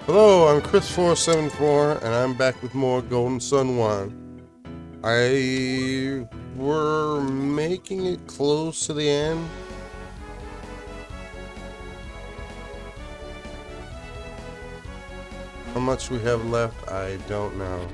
Hello, I'm Chris474, and I'm back with more Golden Sun 1. We're making it close to the end. How much we have left, I don't know.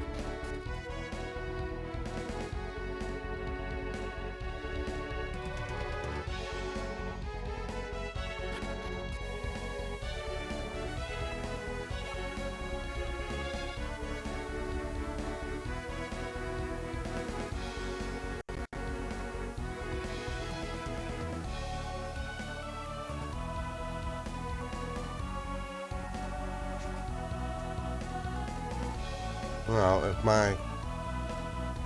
Well, if my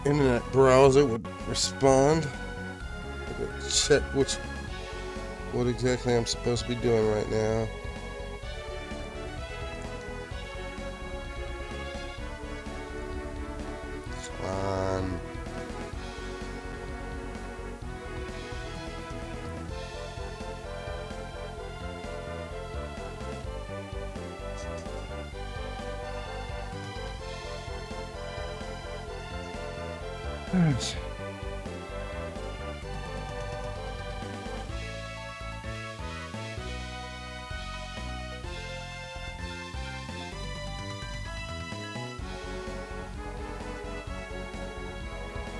internet browser would respond, I would check what exactly I'm supposed to be doing right now. Come on. Yes.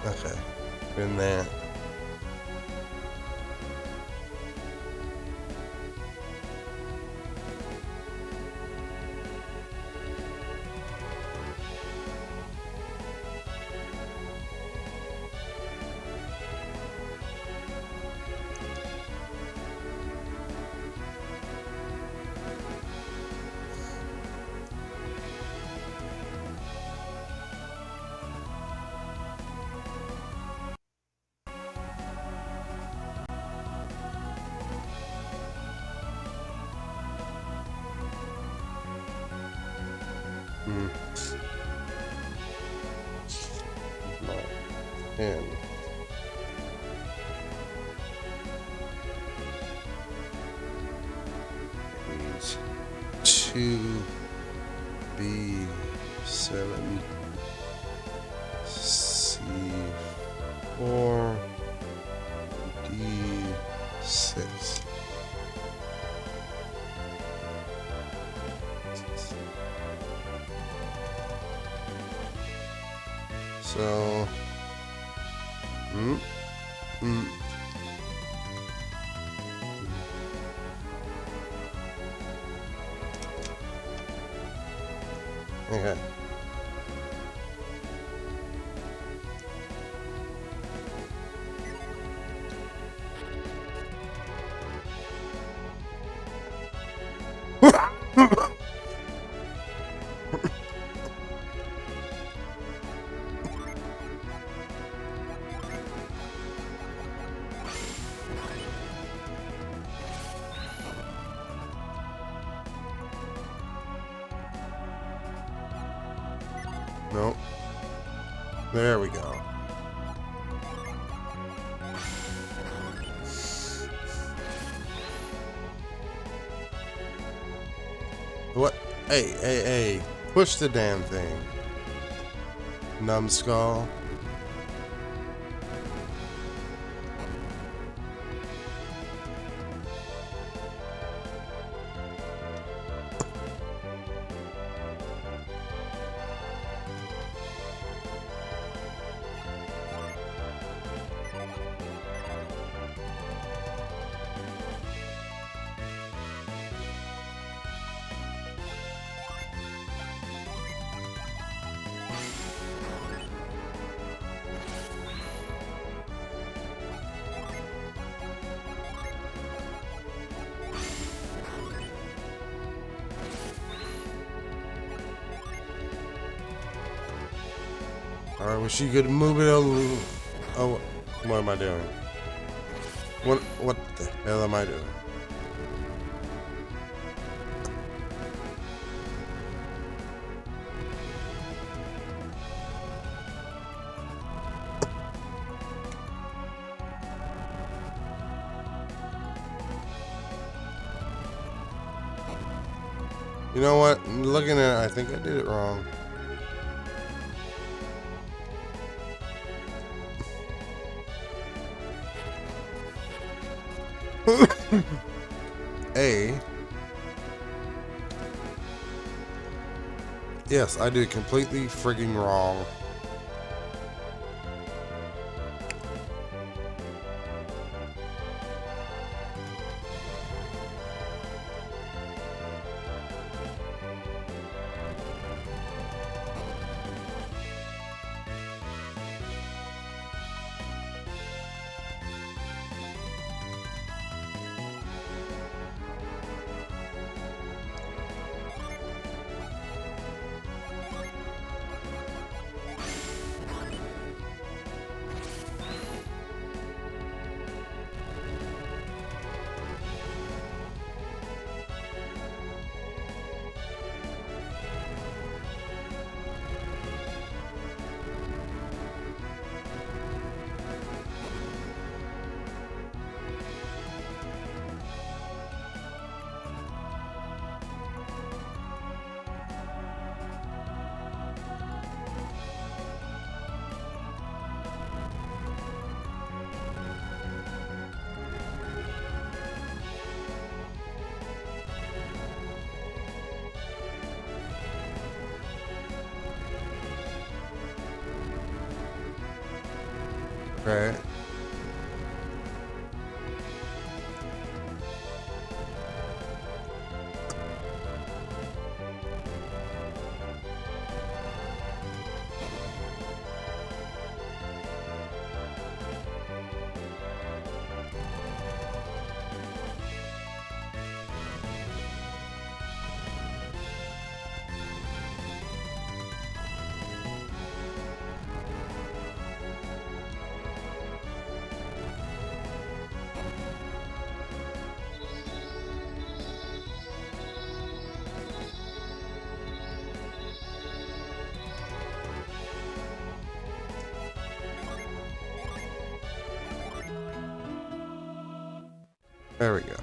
Okay, been there. Hmm. My pen. Please. 2B7 C4 D6. So, mm, mm, okay. Nope. There we go. What? Hey. Push the damn thing. Numbskull. Alright, well, she could move it a little. Oh, what am I doing? What the hell am I doing? You know what? Looking at it, I think I did it wrong. A. Yes, I did it completely frigging wrong. Right. There we go.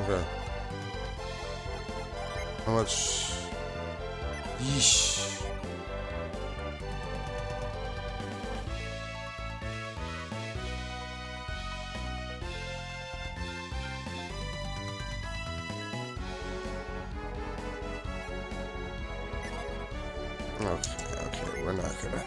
Okay. How much? Yeesh. Okay, we're not gonna.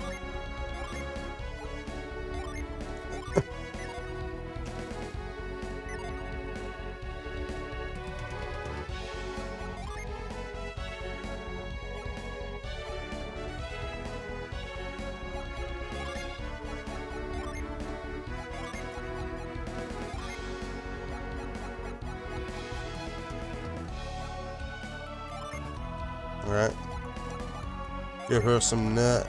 Alright. Give her some nuts.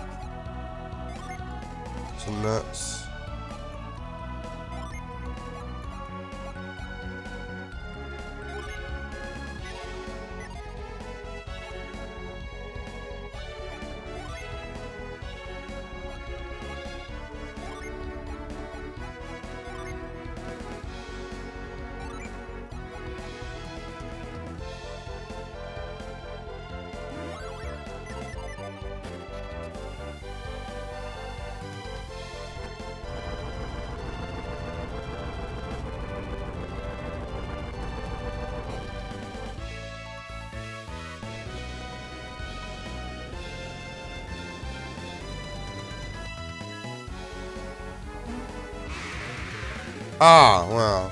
Ah, well.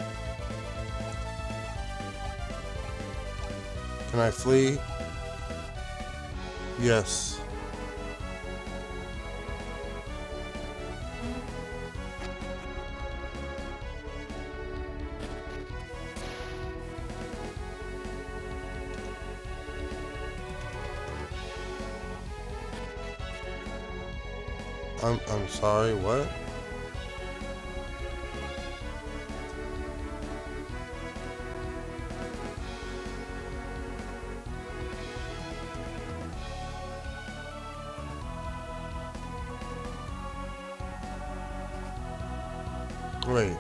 Can I flee? Yes. I'm sorry, what? Wait.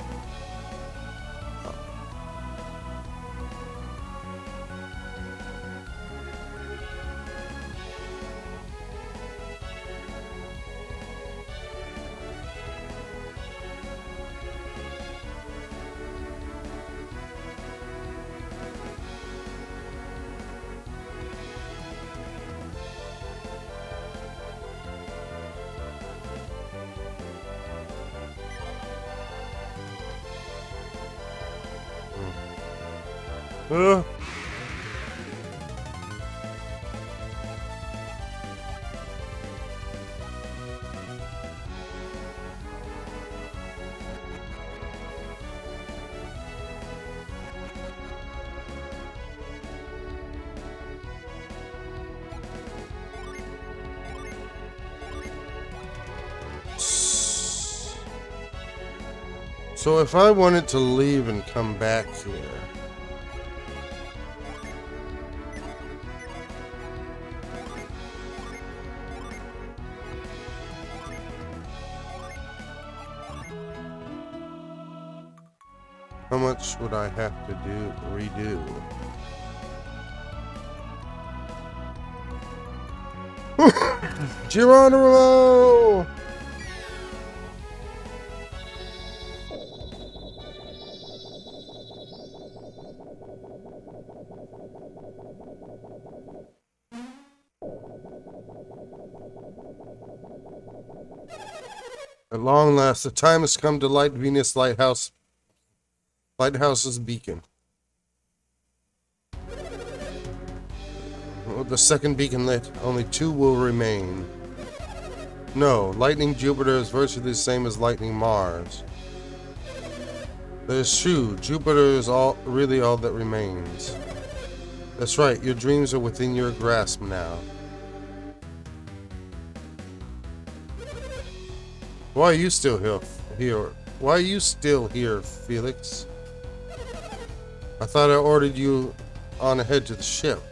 Uh, so if I wanted to leave and come back here, how much would I have to redo? Geronimo! At long last, the time has come to light Venus Lighthouse's beacon. With the second beacon lit, only 2 will remain. No, lightning Jupiter is virtually the same as lightning Mars. That is true. Jupiter is really all that remains. That's right. Your dreams are within your grasp now. Why are you still here? Why are you still here, Felix? I thought I ordered you on ahead to the ship.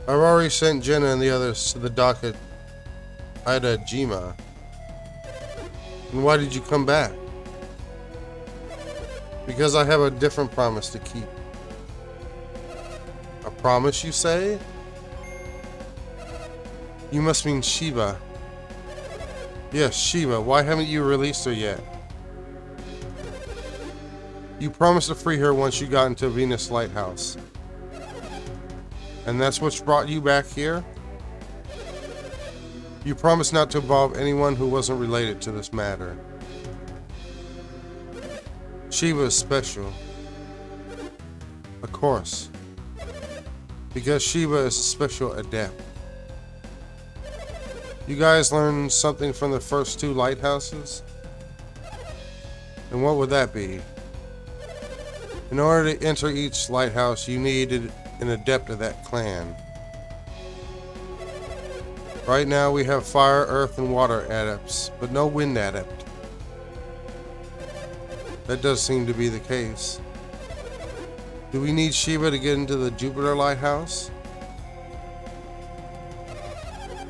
I've already sent Jenna and the others to the dock at Ida Jima. And why did you come back? Because I have a different promise to keep. A promise, you say? You must mean Shiva. Yes, Shiva. Why haven't you released her yet? You promised to free her once you got into Venus Lighthouse. And that's what's brought you back here? You promised not to involve anyone who wasn't related to this matter. Shiva is special. Of course. Because Shiva is a special adept. You guys learned something from the first 2 lighthouses? And what would that be? In order to enter each lighthouse, you needed an adept of that clan. Right now we have fire, earth, and water adepts, but no wind adept. That does seem to be the case. Do we need Shiva to get into the Jupiter Lighthouse?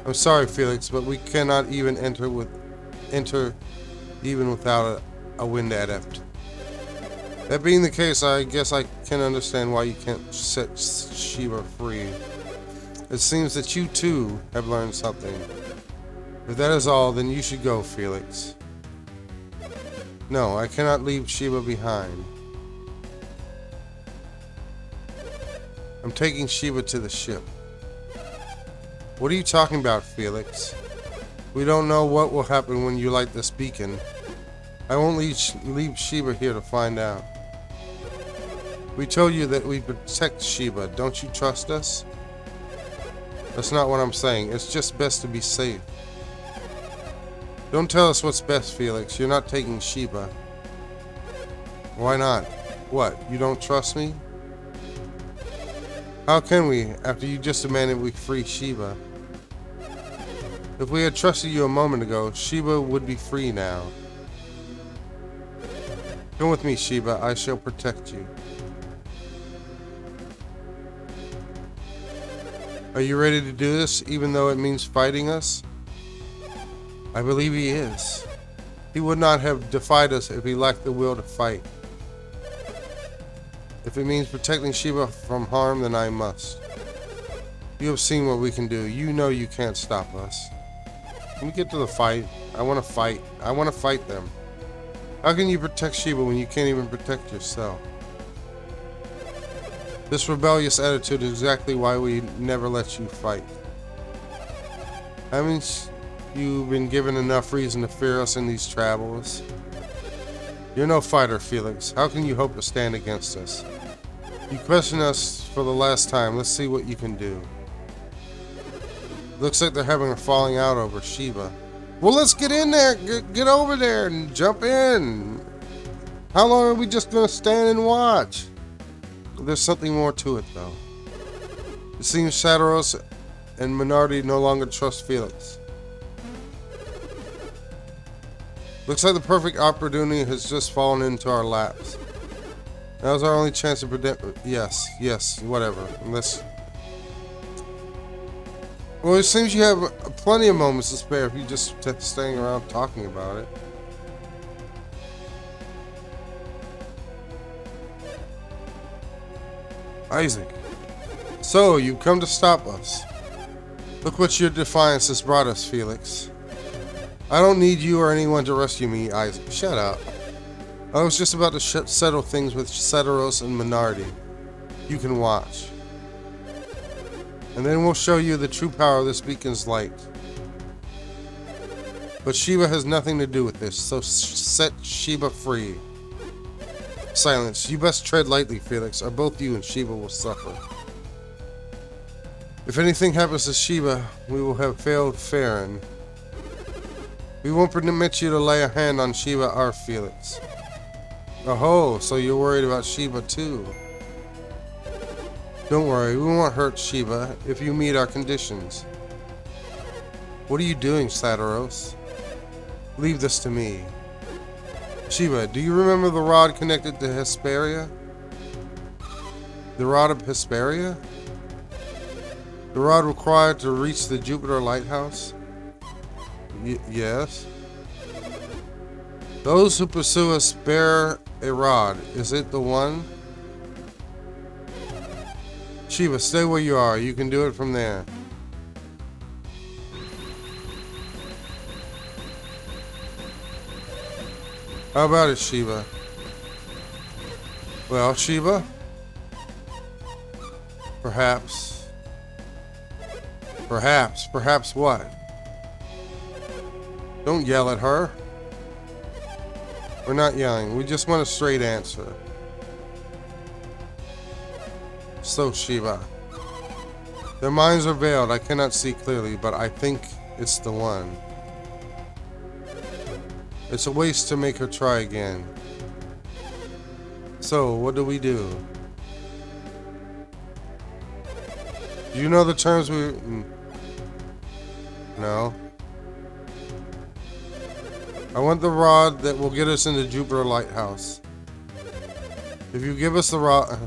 I'm sorry, Felix, but we cannot even enter even without a wind adept. That being the case, I guess I can understand why you can't set Shiva free. It seems that you too have learned something. If that is all, then you should go, Felix. No, I cannot leave Shiva behind. I'm taking Shiva to the ship. What are you talking about, Felix? We don't know what will happen when you light this beacon. I won't leave Shiva here to find out. We told you that we protect Shiva. Don't you trust us? That's not what I'm saying. It's just best to be safe. Don't tell us what's best, Felix. You're not taking Sheba. Why not? What, you don't trust me? How can we, after you just demanded we free Sheba? If we had trusted you a moment ago, Sheba would be free now. Come with me, Sheba. I shall protect you. Are you ready to do this, even though it means fighting us? I believe he is. He would not have defied us if he lacked the will to fight. If it means protecting Sheba from harm, then I must. You have seen what we can do. You know you can't stop us. Can we get to the fight? I want to fight. I want to fight them. How can you protect Sheba when you can't even protect yourself? This rebellious attitude is exactly why we never let you fight. Haven't you been given enough reason to fear us in these travels? You're no fighter, Felix. How can you hope to stand against us? You question us for the last time. Let's see what you can do. Looks like they're having a falling out over Sheba. Well, let's get in there. Get over there and jump in. How long are we just going to stand and watch? There's something more to it, though. It seems Shadowros and Minardi no longer trust Felix. Looks like the perfect opportunity has just fallen into our laps. Now's our only chance to predict. Yes, whatever. Unless. Well, it seems you have plenty of moments to spare if you just kept staying around talking about it. Isaac. So, you've come to stop us. Look what your defiance has brought us, Felix. I don't need you or anyone to rescue me, Isaac. Shut up. I was just about to settle things with Shadowros and Minardi. You can watch. And then we'll show you the true power of this beacon's light. But Sheba has nothing to do with this, so set Sheba free. Silence. You best tread lightly, Felix, or both you and Sheba will suffer. If anything happens to Sheba, we will have failed Farron. We won't permit you to lay a hand on Sheba or Felix. Oh, so you're worried about Sheba too. Don't worry, we won't hurt Sheba if you meet our conditions. What are you doing, Shadowros? Leave this to me. Sheba, do you remember the rod connected to Hesperia? The rod of Hesperia? The rod required to reach the Jupiter lighthouse? Yes. Those who pursue us bear a rod. Is it the one? Sheba, stay where you are. You can do it from there. How about it, Sheba? Well, Sheba? Perhaps. Perhaps what? Don't yell at her. We're not yelling. We just want a straight answer. So, Sheba. Their minds are veiled. I cannot see clearly, but I think it's the one. It's a waste to make her try again. So, what do we do? Do you know the terms we... No. I want the rod that will get us into Jupiter Lighthouse. If you give us the rod...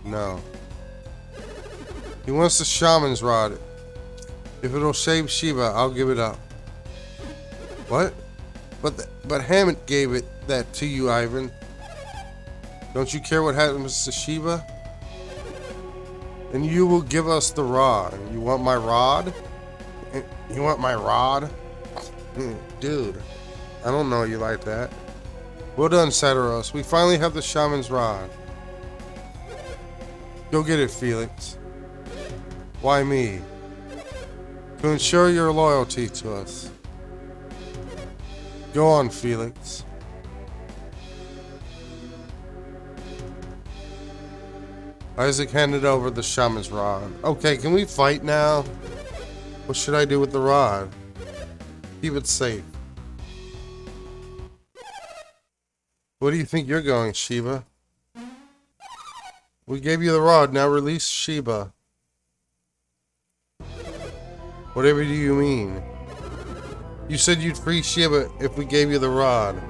No. He wants the shaman's rod. If it'll save Sheba, I'll give it up. What? But Hammett gave that to you, Ivan. Don't you care what happens to Sheba? And you will give us the rod. You want my rod? You want my rod? Dude, I don't know you like that. Well done, Shadowros. We finally have the shaman's rod. Go get it, Felix. Why me? To ensure your loyalty to us. Go on, Felix. Isaac handed over the shaman's rod. Okay, can we fight now? What should I do with the rod? Keep it safe. Where do you think you're going, Sheba? We gave you the rod, now release Sheba. Whatever do you mean? You said you'd free Sheba if we gave you the rod.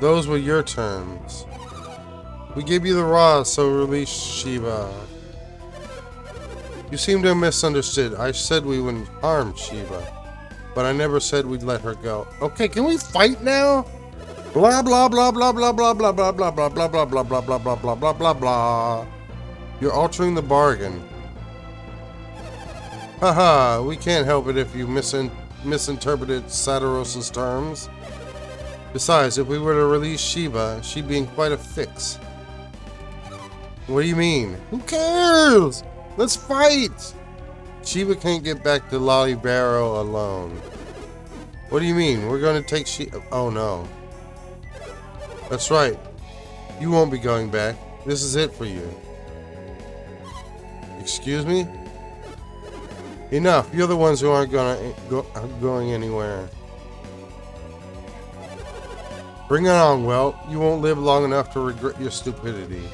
Those were your terms. We gave you the rod, so release Sheba. You seem to have misunderstood. I said we wouldn't harm Sheba, but I never said we'd let her go. Okay, can we fight now? Blah blah blah blah blah blah blah blah blah blah blah blah blah blah blah blah blah blah blah blah. You're altering the bargain. Haha, we can't help it if you misinterpreted Saturos's terms. Besides, if we were to release Sheba, she'd be in quite a fix. What do you mean? Who cares? Let's fight! Sheba can't get back to Lolly Barrow alone. What do you mean? We're going to take Sheba... Oh no. That's right. You won't be going back. This is it for you. Excuse me? Enough. You're the ones who aren't going anywhere. Bring it on, Welt. You won't live long enough to regret your stupidity.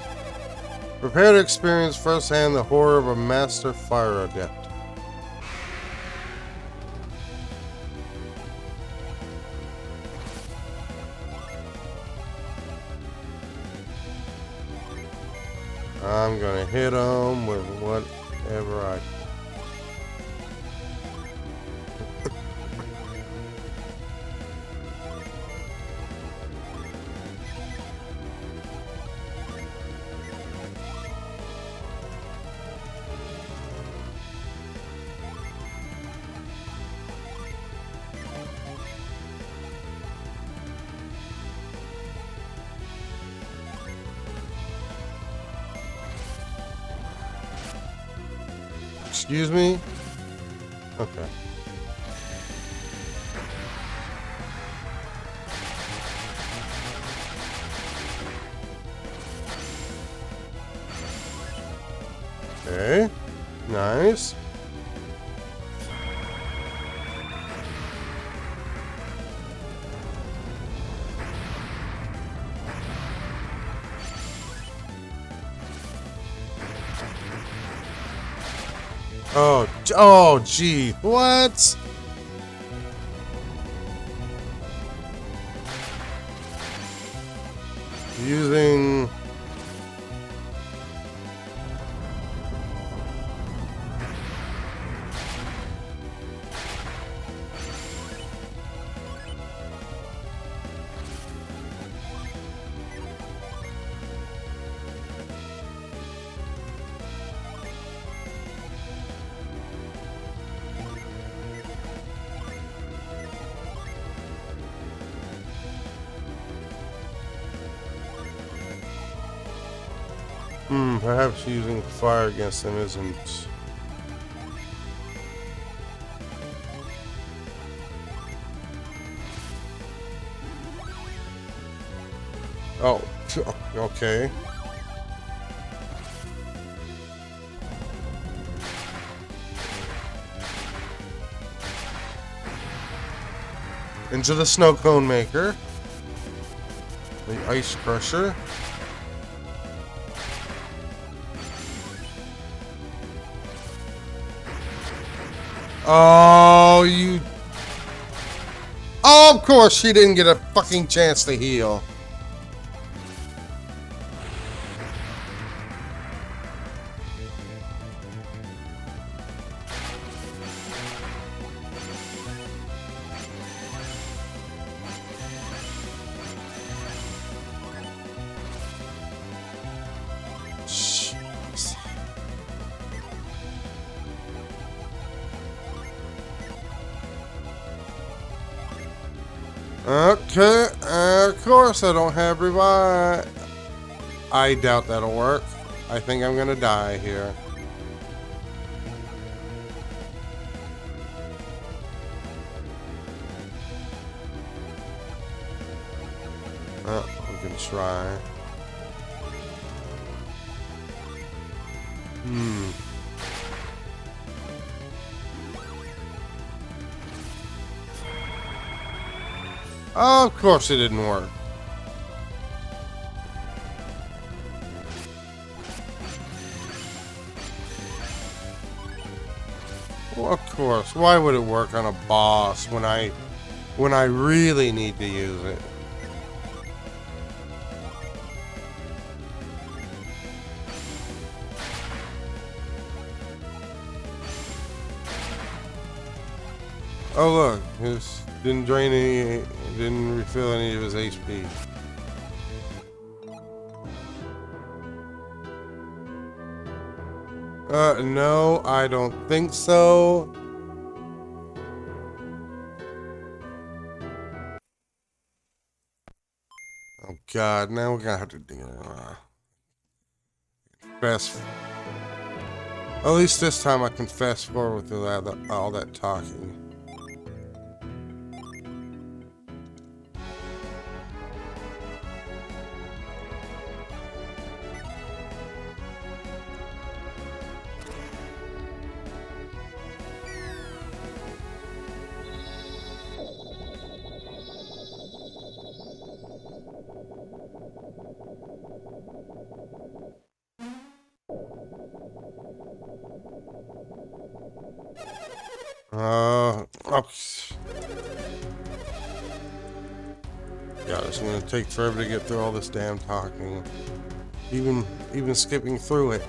Prepare to experience firsthand the horror of a master fire adept. I'm gonna hit him with whatever I... Excuse me? Okay. Okay. Nice. Oh, gee. What? Using... perhaps using fire against them isn't... Oh, okay. Into the snow cone maker. The ice crusher. Oh, you... Oh, of course she didn't get a fucking chance to heal. Okay, of course I don't have revive. I doubt that'll work. I think I'm gonna die here. We can try. Hmm. Oh, of course it didn't work. Well, of course. Why would it work on a boss when I really need to use it? Oh look, his didn't refill any of his HP. No, I don't think so. Oh God, now we're gonna have to do fast. At least this time I can fast forward through all that talking. Oh, God, it's gonna take forever to get through all this damn talking. Even skipping through it.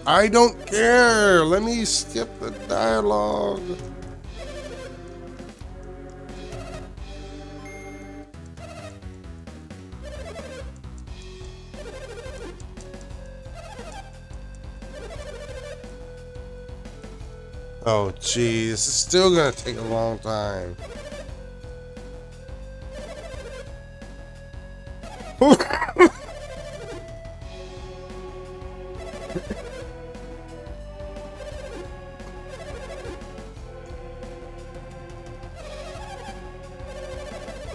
I don't care. Let me skip the dialogue. Oh, geez, it's still gonna take a long time.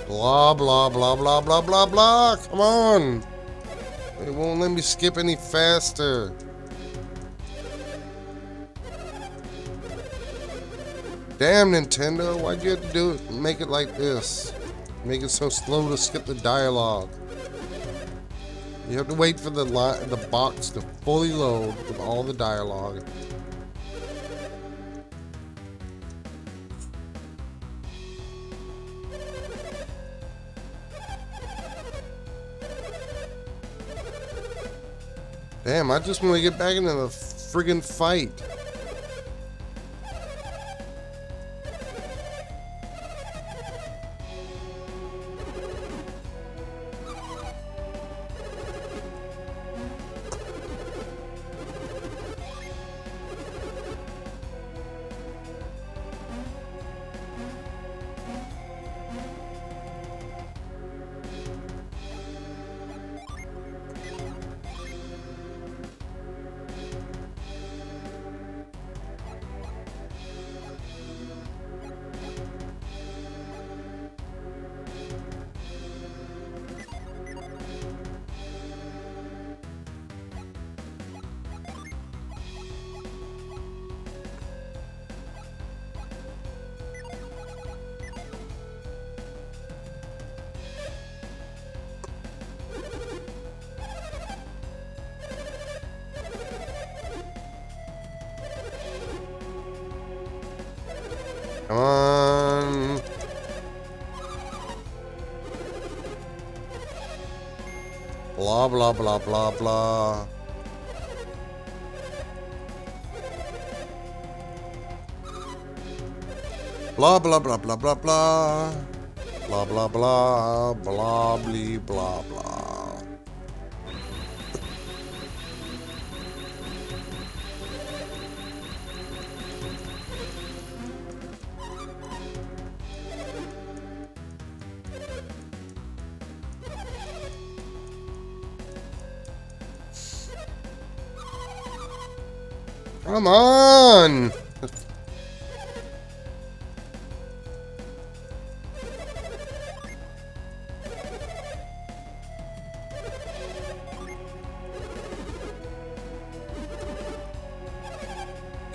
Blah, blah, blah, blah, blah, blah, blah. Come on. It won't let me skip any faster. Damn, Nintendo. Why'd you have to do it? Make it like this. Make it so slow to skip the dialogue. You have to wait for the box to fully load with all the dialogue. Damn, I just want to get back into the friggin' fight. Come on. Blah, blah, blah, blah, blah. Blah, blah, blah, blah, blah, blah. Blah, blah, blah, blah, blee, blah, blah. Come on!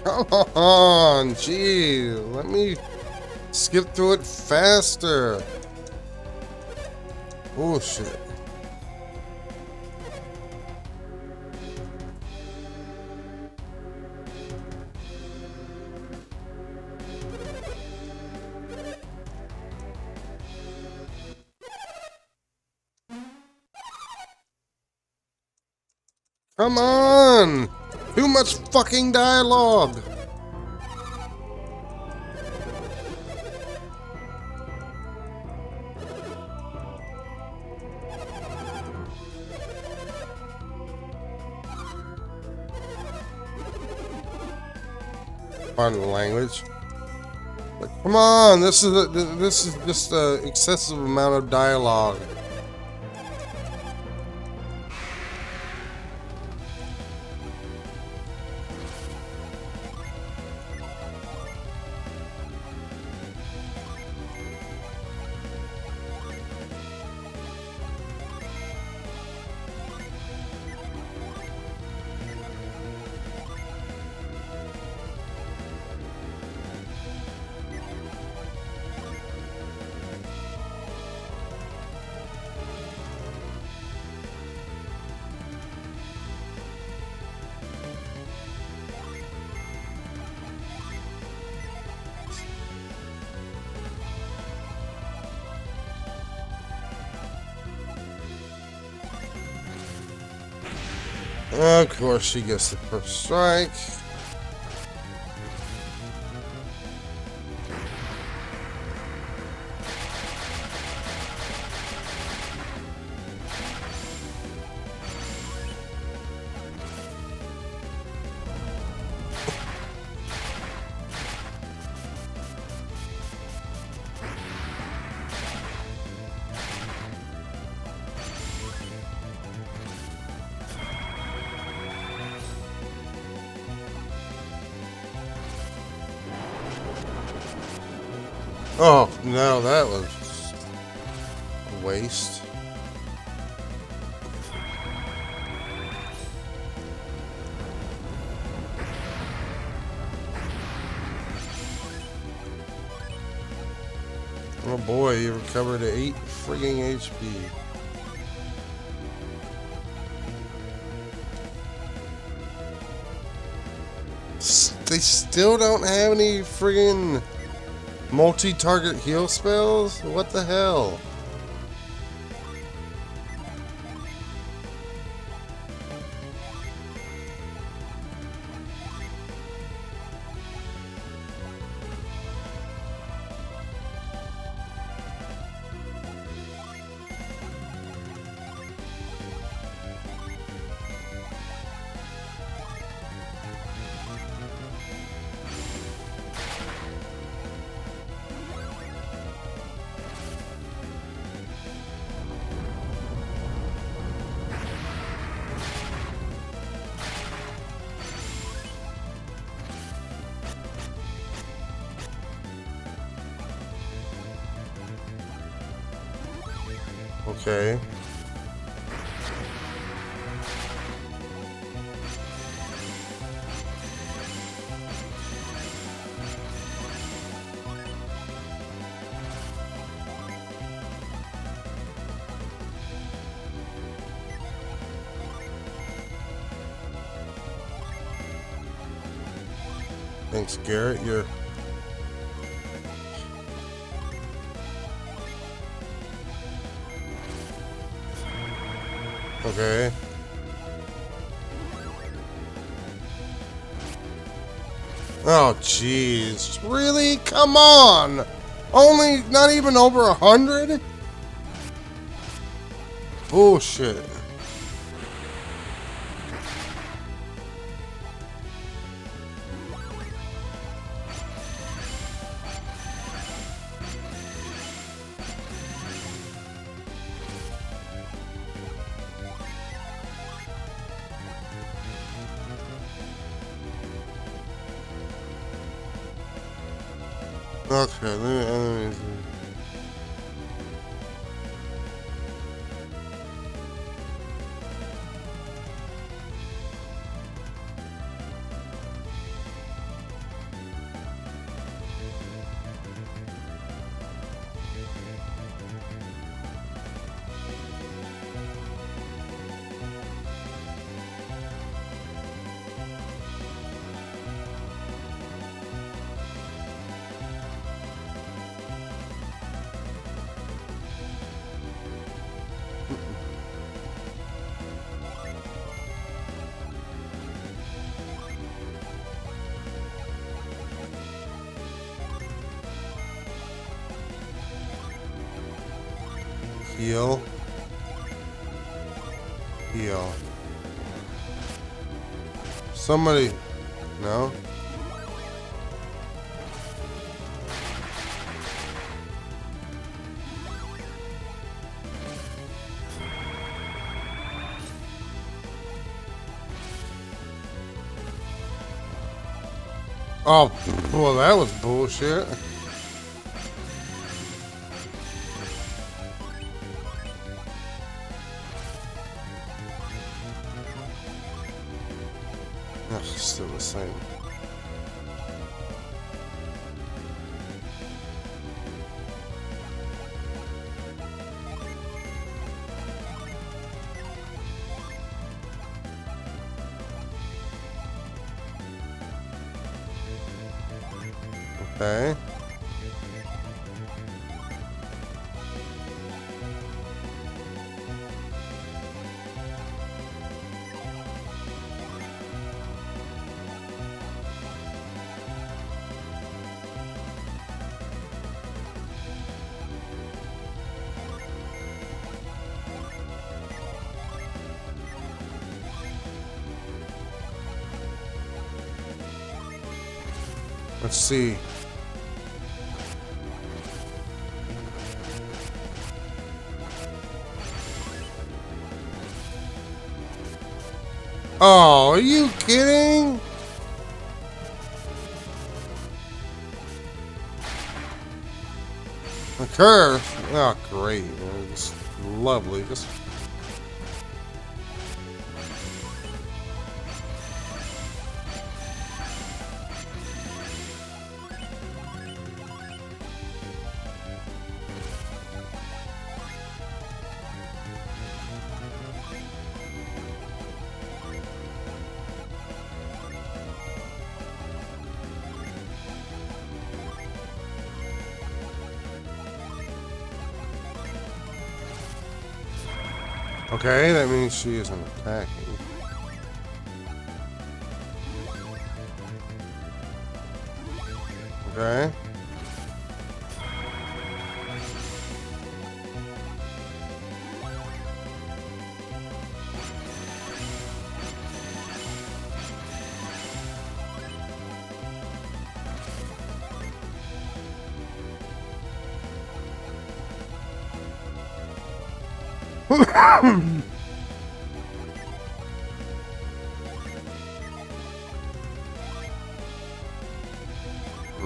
Come on, geez. Let me skip through it faster. Oh, shit. Come on! Too much fucking dialogue! Pardon the language. But come on, this is just a excessive amount of dialogue. Of course, she gets the first strike. Oh, no, that was a waste. Oh boy, you recovered 8 frigging HP. They still don't have any friggin' multi-target heal spells? What the hell? Okay. Thanks, Garrett. You're... Okay. Oh, jeez. Really? Come on! Only not even over 100? Bullshit. Okay, let me see. Heal. Heal. Somebody. No? Oh, well, that was bullshit. Ugh, still the same. Okay. Let's see. Oh, are you kidding? A curve? Oh, great. Just lovely. Just. Okay, that means she isn't attacking. Okay.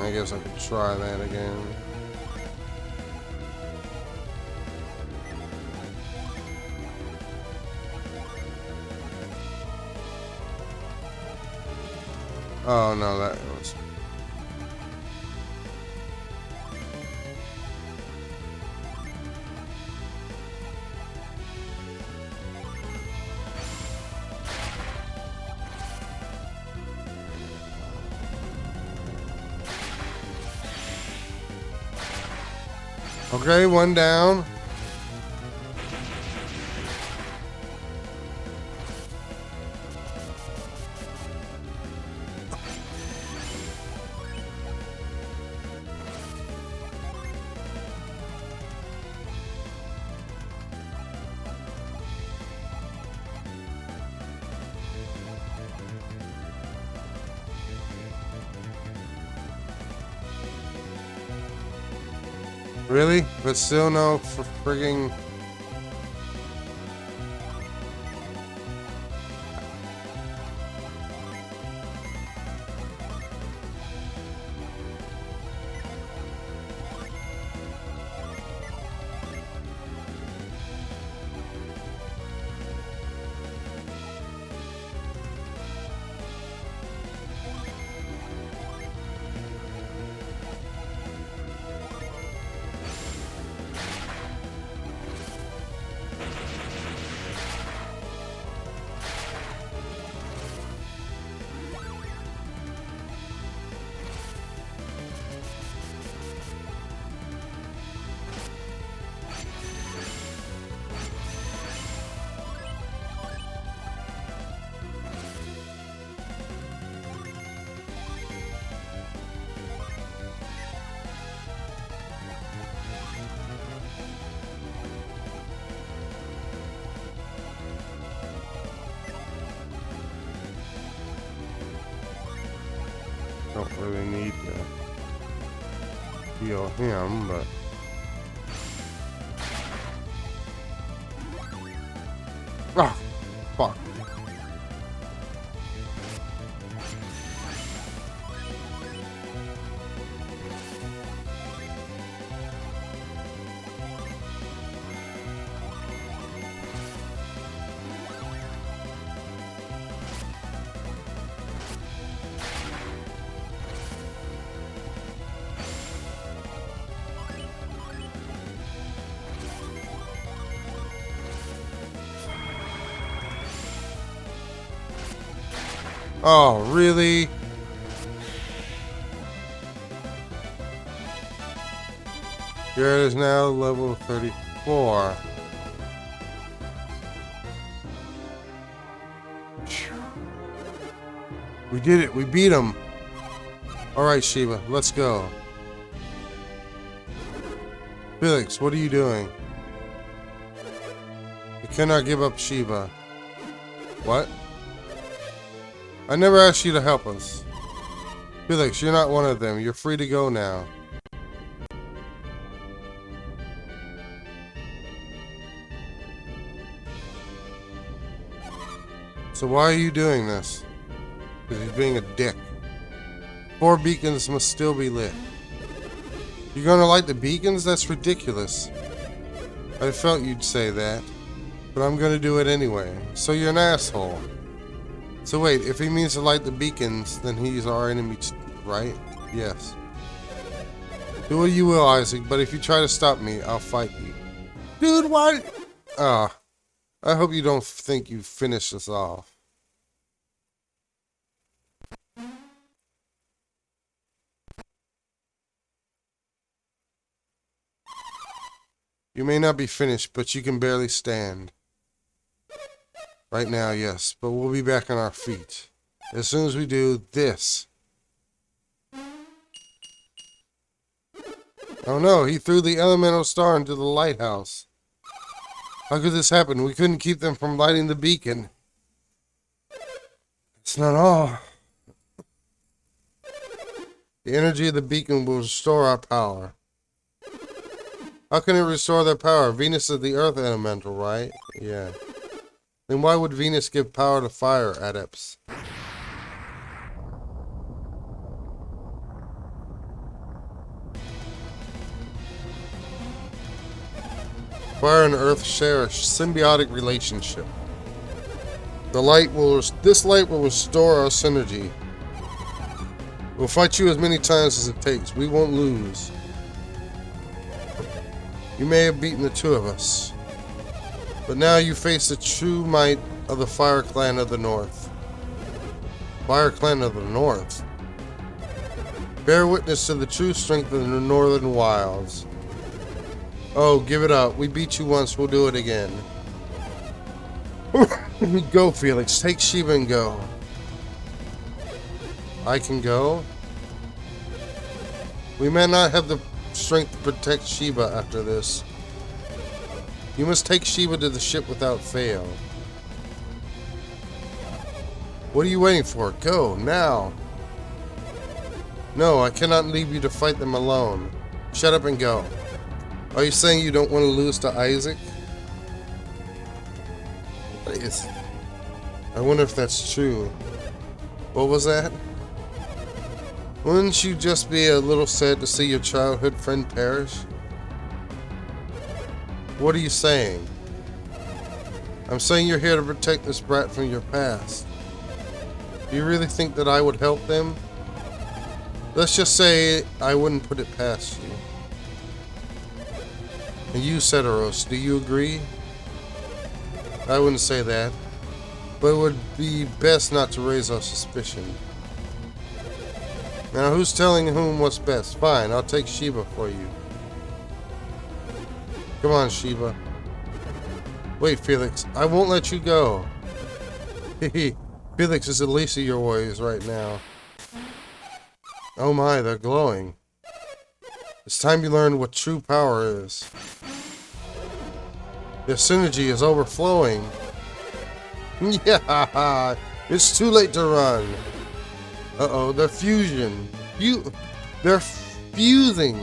I guess I could try that again. Oh no, that was. Okay, one down. Really? But still no for frigging. don't really need to heal him, but... Ah! Fuck. Oh, really? Here it is now, level 34. We did it. We beat him. Alright, Sheba, let's go. Felix, what are you doing? You cannot give up Sheba. What? I never asked you to help us. Felix, you're not one of them. You're free to go now. So why are you doing this? Because he's being a dick. 4 beacons must still be lit. You're gonna light the beacons? That's ridiculous. I felt you'd say that. But I'm gonna do it anyway. So you're an asshole. So wait, if he means to light the beacons, then he's our enemy, right? Yes. Do what you will, Isaac, but if you try to stop me, I'll fight you. Dude, why? I hope you don't think you finished this off. You may not be finished, but you can barely stand. Right now, yes, but we'll be back on our feet. As soon as we do this. Oh no, he threw the elemental star into the lighthouse. How could this happen? We couldn't keep them from lighting the beacon. It's not all. The energy of the beacon will restore our power. How can it restore their power? Venus is the earth elemental, right? Yeah. Then why would Venus give power to fire adepts? Fire and earth share a symbiotic relationship. This light will restore our synergy. We'll fight you as many times as it takes. We won't lose. You may have beaten the 2 of us. But now you face the true might of the Fire Clan of the North. Fire Clan of the North? Bear witness to the true strength of the Northern Wilds. Oh, give it up. We beat you once, we'll do it again. Go, Felix. Take Sheba and go. I can go? We may not have the strength to protect Sheba after this. You must take Sheba to the ship without fail. What are you waiting for? Go, now! No, I cannot leave you to fight them alone. Shut up and go. Are you saying you don't want to lose to Isaac? I wonder if that's true. What was that? Wouldn't you just be a little sad to see your childhood friend perish? What are you saying? I'm saying you're here to protect this brat from your past. Do you really think that I would help them? Let's just say I wouldn't put it past you. And you, Seteros, do you agree? I wouldn't say that, but it would be best not to raise our suspicion. Now, who's telling whom what's best? Fine, I'll take Sheba for you. Come on, Sheba. Wait, Felix, I won't let you go. Hehe, Felix is the least of your worries right now. Oh my, they're glowing. It's time you learn what true power is. Their synergy is overflowing. Yeah, it's too late to run. Uh-oh, they're fusion. They're fusing.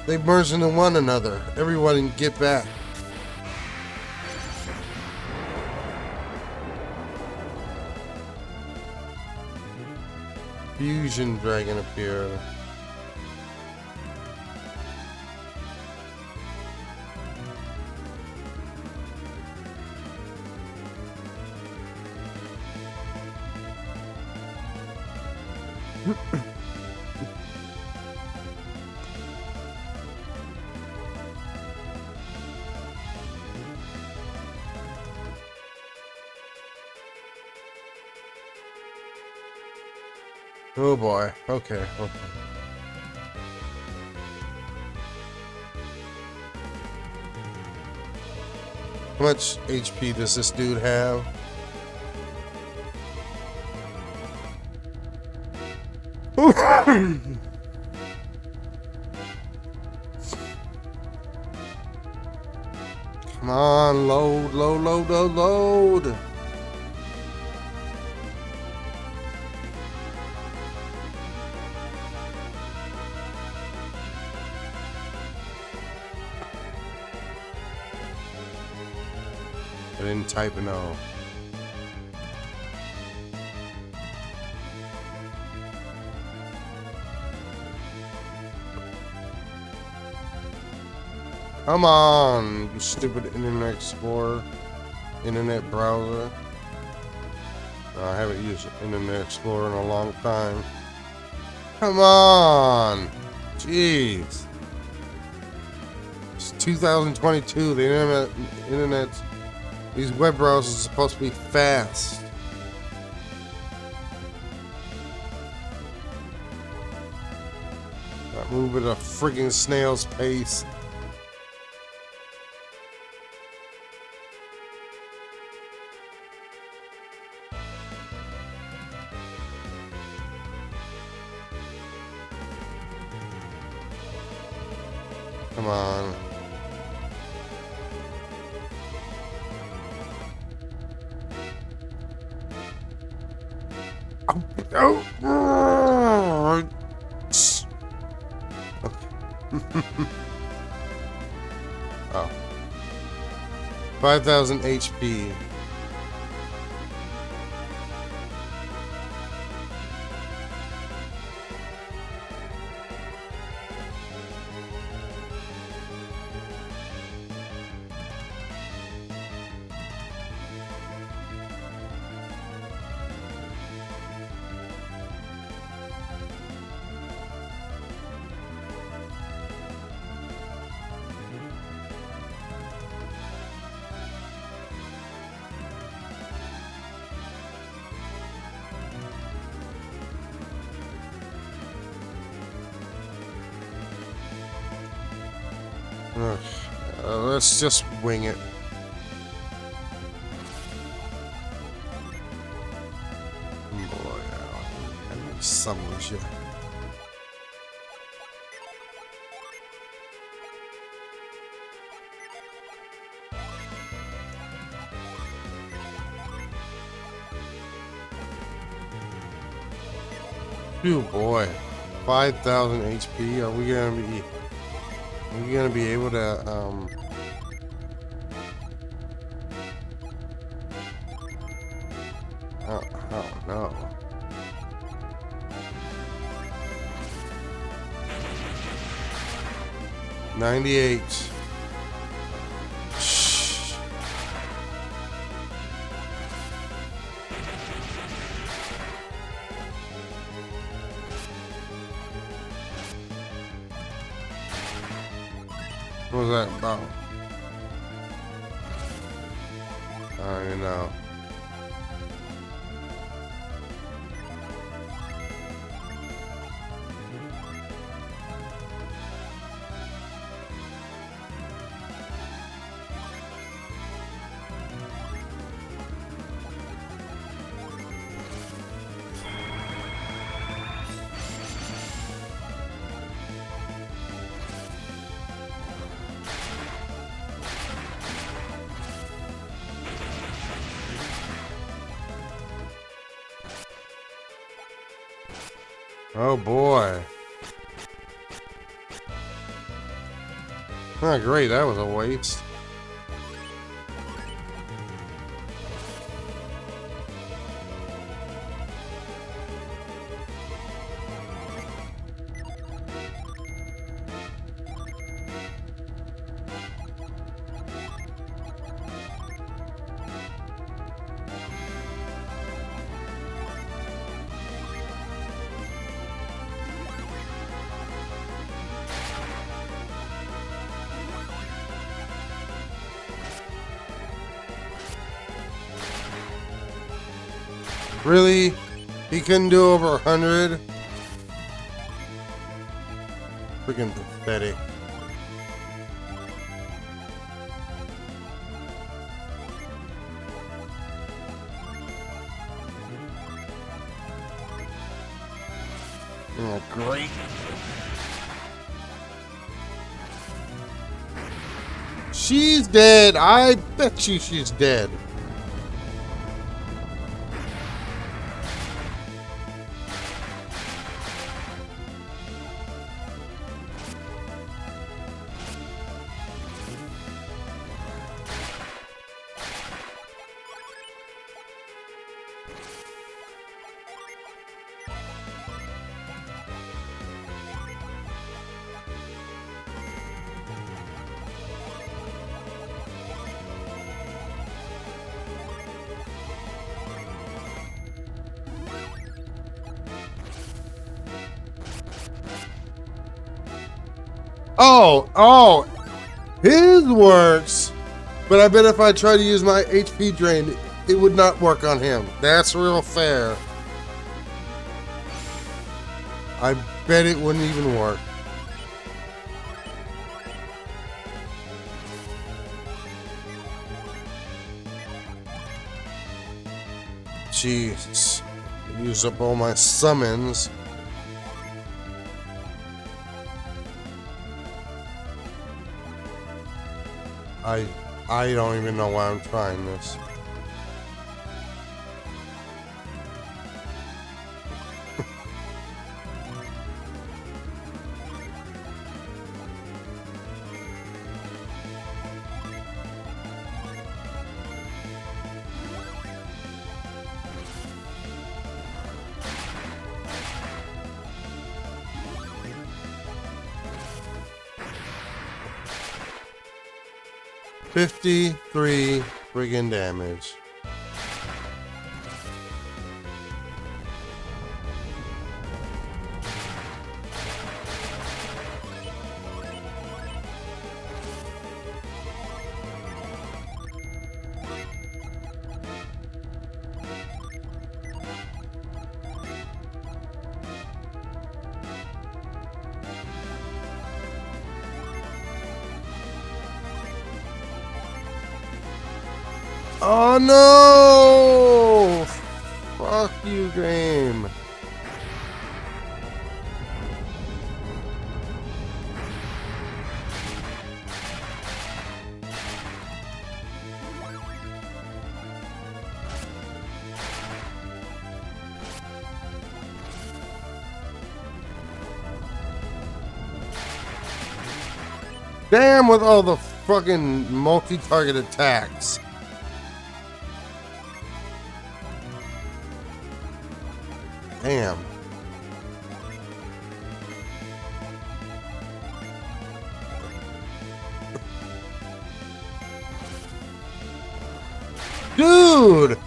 They merge into one another. Everyone get back. Fusion dragon appeared. Oh boy. Okay. How much HP does this dude have? Come on, load. I didn't type it all. Come on, you stupid Internet Explorer, Internet browser. I haven't used Internet Explorer in a long time. Come on, jeez. It's 2022. The internet, these web browsers are supposed to be fast. Not move at a friggin' snail's pace. Come on. Oh. Okay. Oh. 5,000 HP. Let's just wing it. Boy, I need some shit. Phew, boy, 5,000 HP. Are we gonna be able to oh no. $98. Shh. What was that about? I don't even know. Oh boy. Oh great, that was a waste. Really? He couldn't do over 100? Freaking pathetic. Oh, great. She's dead. I bet you she's dead. Oh, his works. But I bet if I try to use my HP drain, it would not work on him. That's real fair. I bet it wouldn't even work. Jeez. Use up all my summons. I don't even know why I'm trying this. $53 friggin' damage. Oh no! Fuck you, game. Damn, with all the fucking multi-target attacks. Damn. Dude!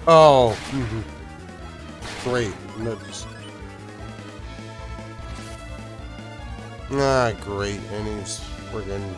Oh, great. Nips. Ah, great. And he's friggin'.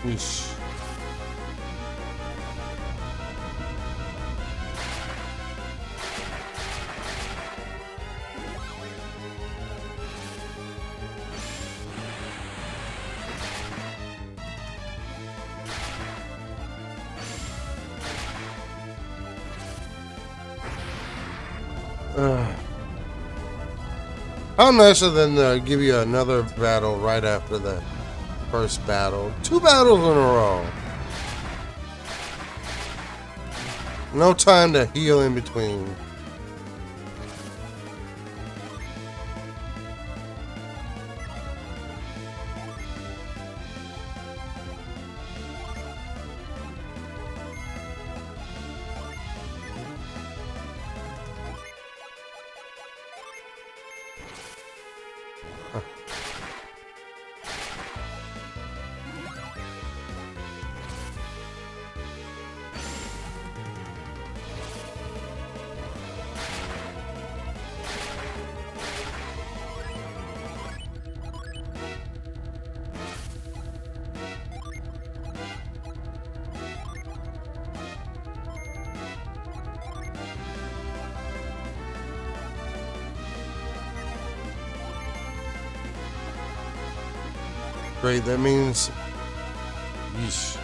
Yeesh. How nicer than give you another battle right after that first battle. 2 battles in a row. No time to heal in between. Great, that means... Yeesh.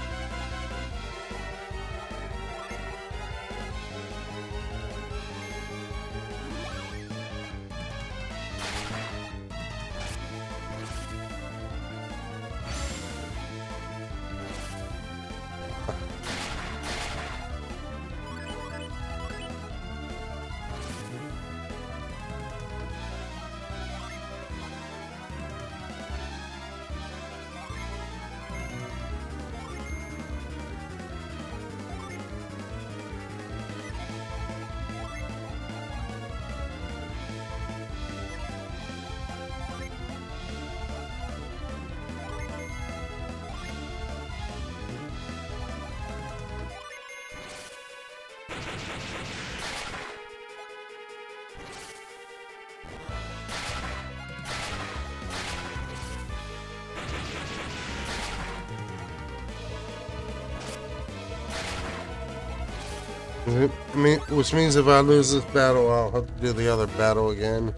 Which means if I lose this battle, I'll have to do the other battle again.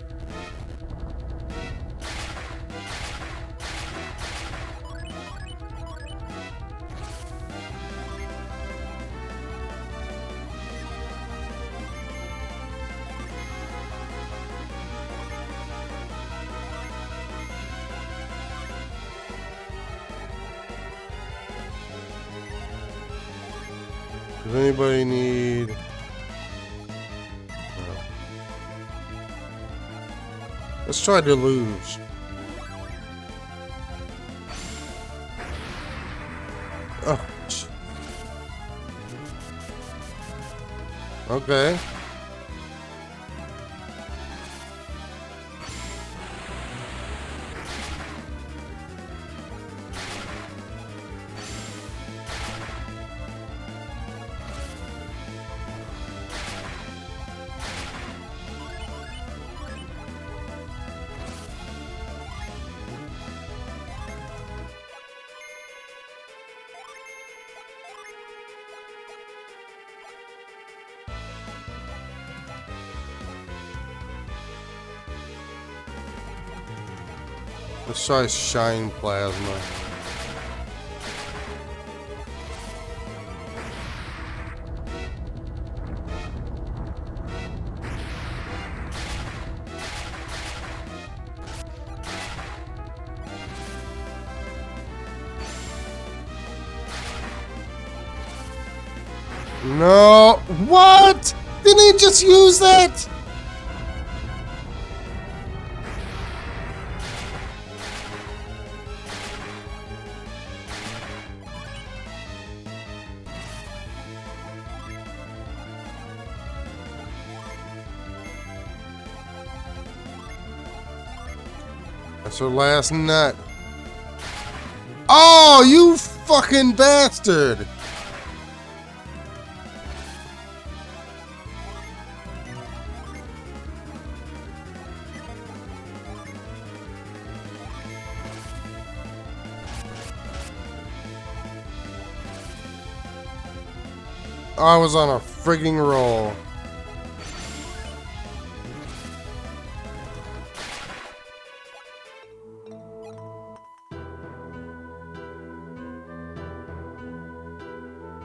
Does anybody need... Let's try Deluge. Oh. Okay. Let's try Shine Plasma. No. What? Didn't he just use that? That's her last nut. Oh, you fucking bastard! I was on a frigging roll.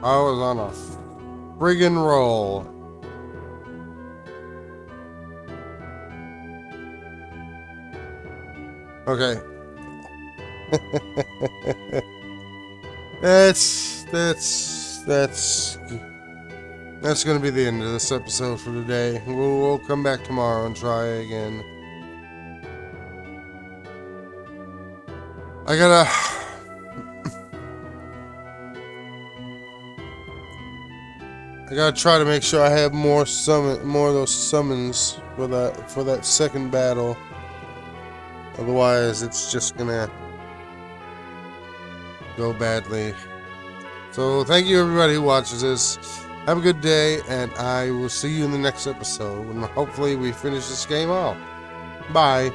I was on a friggin' roll. Okay. That's gonna be the end of this episode for today. We'll come back tomorrow and try again. I gotta try to make sure I have more of those summons for that second battle. Otherwise, it's just gonna go badly. So, thank you everybody who watches this. Have a good day, and I will see you in the next episode when hopefully we finish this game off. Bye.